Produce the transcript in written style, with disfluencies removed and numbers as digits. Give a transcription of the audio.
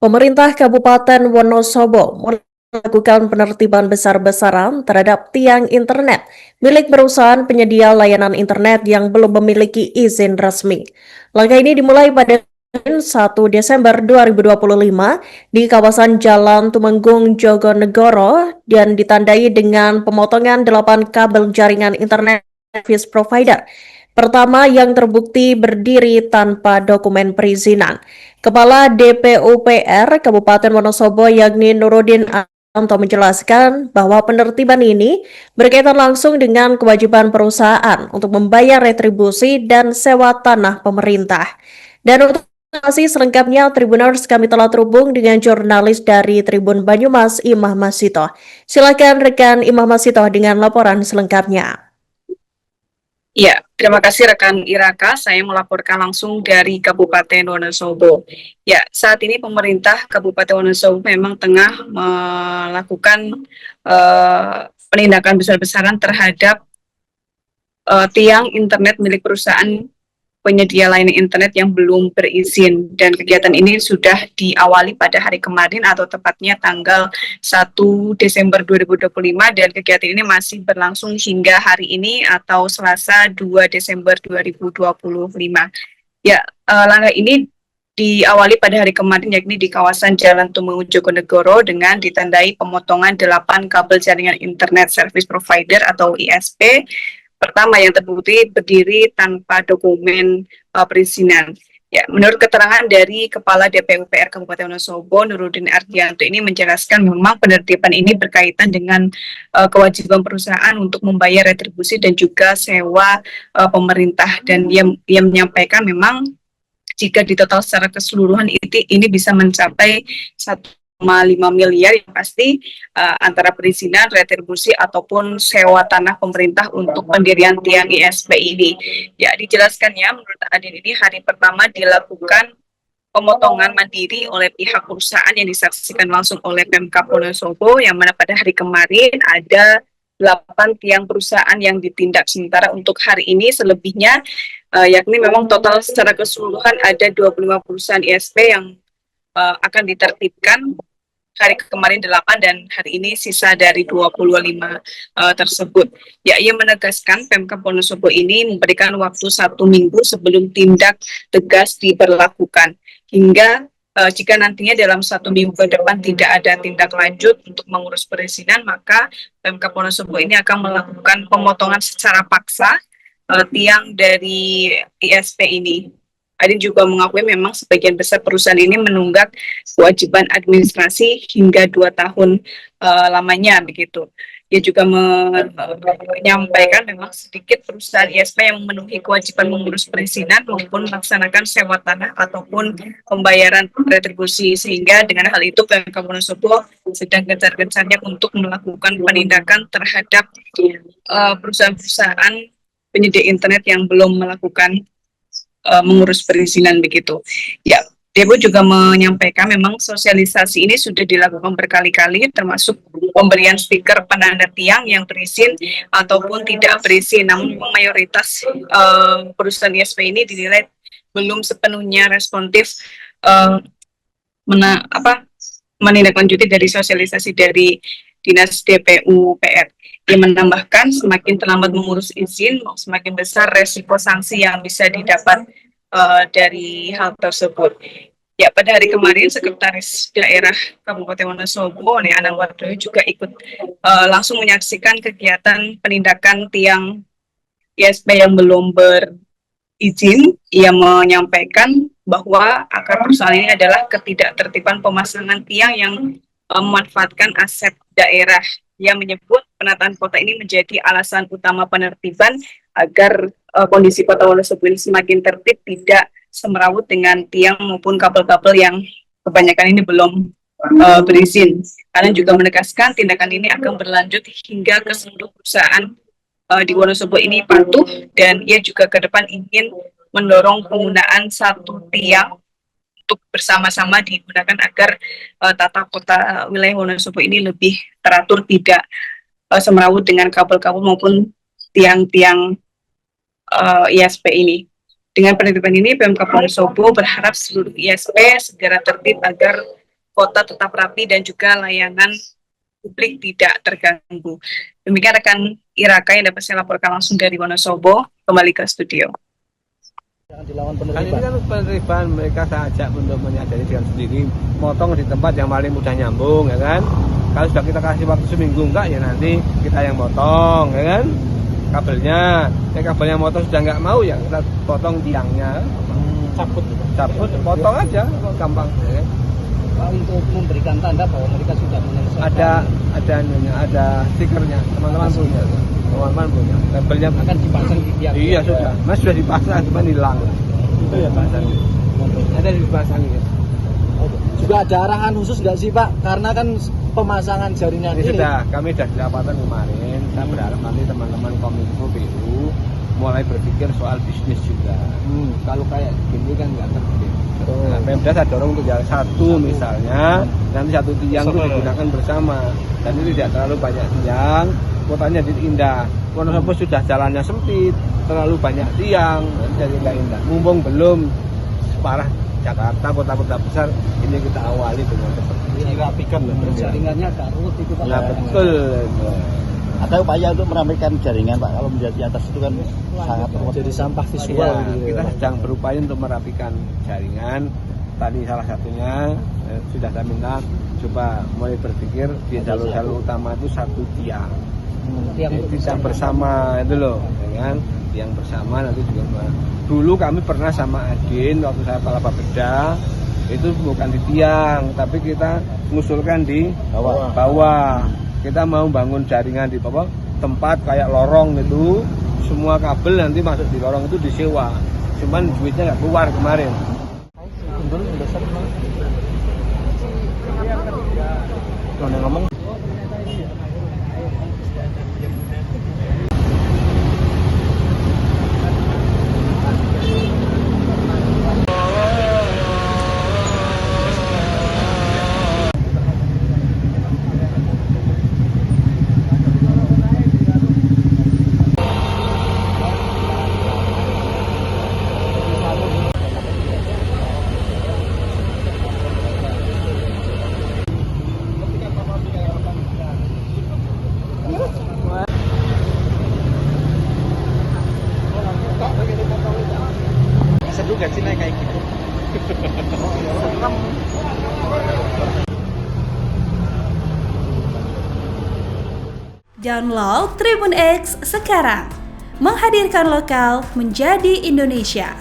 Pemerintah Kabupaten Wonosobo melakukan penertiban besar-besaran terhadap tiang internet milik perusahaan penyedia layanan internet yang belum memiliki izin resmi. Langkah ini dimulai pada 1 Desember 2025 di kawasan Jalan Tumenggung, Jogonegoro dan ditandai dengan pemotongan 8 kabel jaringan internet service provider. Pertama yang terbukti berdiri tanpa dokumen perizinan. Kepala DPUPR Kabupaten Wonosobo yakni Nurudin Anto menjelaskan bahwa penertiban ini berkaitan langsung dengan kewajiban perusahaan untuk membayar retribusi dan sewa tanah pemerintah. Dan untuk informasi selengkapnya, Tribuners, kami telah terhubung dengan jurnalis dari Tribun Banyumas, Imah Masito. Silakan rekan Imah Masito dengan laporan selengkapnya. Ya, terima kasih rekan Iraka. Saya melaporkan langsung dari Kabupaten Wonosobo. Ya, saat ini pemerintah Kabupaten Wonosobo memang tengah melakukan penindakan besar-besaran terhadap tiang internet milik perusahaan penyedia layanan internet yang belum berizin, dan kegiatan ini sudah diawali pada hari kemarin atau tepatnya tanggal 1 Desember 2025, dan kegiatan ini masih berlangsung hingga hari ini atau Selasa 2 Desember 2025. Ya, langkah ini diawali pada hari kemarin yakni di kawasan Jalan Tumenggung Jogonegoro dengan ditandai pemotongan 8 kabel jaringan internet service provider atau ISP. Pertama yang terbukti berdiri tanpa dokumen perizinan. Ya, menurut keterangan dari Kepala DPUPR Kabupaten Wonosobo, Nurudin Ardianto ini menjelaskan memang penertiban ini berkaitan dengan kewajiban perusahaan untuk membayar retribusi dan juga sewa pemerintah, dan dia menyampaikan memang jika ditotal secara keseluruhan ini bisa mencapai 1,5 miliar yang pasti antara perizinan, retribusi ataupun sewa tanah pemerintah untuk pendirian tiang ISP ini. Ya, dijelaskannya menurut Adin ini hari pertama dilakukan pemotongan mandiri oleh pihak perusahaan yang disaksikan langsung oleh Pemkab Wonosobo, yang mana pada hari kemarin ada 8 tiang perusahaan yang ditindak, sementara untuk hari ini selebihnya yakni memang total secara keseluruhan ada 25 perusahaan ISP yang akan ditertibkan. Hari kemarin 8 dan hari ini sisa dari 25 tersebut. Ya, ia menegaskan Pemkab Wonosobo ini memberikan waktu 1 minggu sebelum tindak tegas diberlakukan. Hingga jika nantinya dalam 1 minggu ke depan tidak ada tindak lanjut untuk mengurus perizinan, maka Pemkab Wonosobo ini akan melakukan pemotongan secara paksa tiang dari ISP ini. Adin juga mengakui memang sebagian besar perusahaan ini menunggak kewajiban administrasi hingga 2 tahun lamanya begitu. Dia juga menyampaikan memang sedikit perusahaan ISP yang memenuhi kewajiban mengurus perizinan maupun melaksanakan sewa tanah ataupun pembayaran retribusi, sehingga dengan hal itu Pemkab Wonosobo sedang gencar-gencarnya untuk melakukan penindakan terhadap perusahaan-perusahaan penyedia internet yang belum melakukan mengurus perizinan begitu. Ya, Dewo juga menyampaikan memang sosialisasi ini sudah dilakukan berkali-kali, termasuk pemberian stiker penanda tiang yang berizin ataupun tidak berizin. Namun mayoritas perusahaan ISP ini dinilai belum sepenuhnya responsif menindaklanjuti dari sosialisasi dari Dinas DPUPR. Dia menambahkan semakin terlambat mengurus izin, semakin besar resiko sanksi yang bisa didapat dari hal tersebut. Ya, pada hari kemarin Sekretaris Daerah Kabupaten Wonosobo, Anang Wardoyo, juga ikut langsung menyaksikan kegiatan penindakan tiang ISP yang belum berizin. Ia menyampaikan bahwa akar persoalan ini adalah ketidaktertiban pemasangan tiang yang memanfaatkan aset daerah. Ia menyebut penataan kota ini menjadi alasan utama penertiban agar kondisi kota Wonosobo ini semakin tertib, tidak semerawut dengan tiang maupun kabel-kabel yang kebanyakan ini belum berizin. Kalian juga menegaskan tindakan ini akan berlanjut hingga ke seluruh perusahaan di Wonosobo ini patuh, dan ia juga ke depan ingin mendorong penggunaan satu tiang untuk bersama-sama digunakan agar tata kota wilayah Wonosobo ini lebih teratur, tidak semerawut dengan kabel-kabel maupun tiang-tiang ISP ini. Dengan penertiban ini, Pemkab Wonosobo berharap seluruh ISP segera tertib agar kota tetap rapi dan juga layanan publik tidak terganggu. Demikian rekan Iraka yang dapat saya laporkan langsung dari Wonosobo. Kembali ke studio. Kan ini kan penerimaan, mereka saya ajak untuk menyadari dengan sendiri, motong di tempat yang paling mudah nyambung, ya kan. Kalau sudah kita kasih waktu seminggu enggak, ya nanti kita yang motong, ya kan, kabelnya. Kabelnya motong sudah enggak mau, ya kita potong tiangnya, cabut, potong aja, gampang, ya kan? Pak, untuk memberikan tanda bahwa mereka sudah menyelesaikan, ada stikernya, teman-teman punya, kabelnya akan dipasang di tiap. Iya sudah, mas sudah dipasang, cuma hilang. Itu ya pasang. Ada dipasang ya. Juga ada arahan khusus nggak sih Pak? Karena kan pemasangan jaringan ini. Sudah, kami sudah dilapatan kemarin. Saya berharap nanti teman-teman Kominfo BU mulai berpikir soal bisnis juga. Kalau kayak gini kan nggak tertib. Nah, Pemda saya dorong untuk jalan satu misalnya, nanti satu tiang itu digunakan bersama. Dan ini tidak terlalu banyak tiang, kotanya jadi indah. Wonosobo sudah jalannya sempit, terlalu banyak tiang, jadi nggak indah. Mumpung belum separah Jakarta, kota-kota besar, ini kita awali dengan seperti ini. Dirapikan jaringannya agak ruwet itu Pak. Nah, betul. Ada upaya untuk merapikan jaringan Pak, kalau menjadi atas itu kan sangat ruwet. Jadi sampah visual Ya, gitu. kita sedang berupaya untuk merapikan jaringan. Tadi salah satunya sudah saya minta coba mulai berpikir di jalur-jalur utama itu satu tiang. Tiang bersama itu loh, ya kan? Tiang bersama nanti juga. Dulu kami pernah sama Adin waktu saya kepala Bapeda, itu bukan di tiang, tapi kita mengusulkan di bawah. Kita mau bangun jaringan di bawah, tempat kayak lorong itu, semua kabel nanti masuk di lorong itu disewa. Cuman duitnya nggak keluar kemarin. Ngomong Seru gak sih naik kayak gitu? Download Tribun X sekarang, menghadirkan lokal menjadi Indonesia.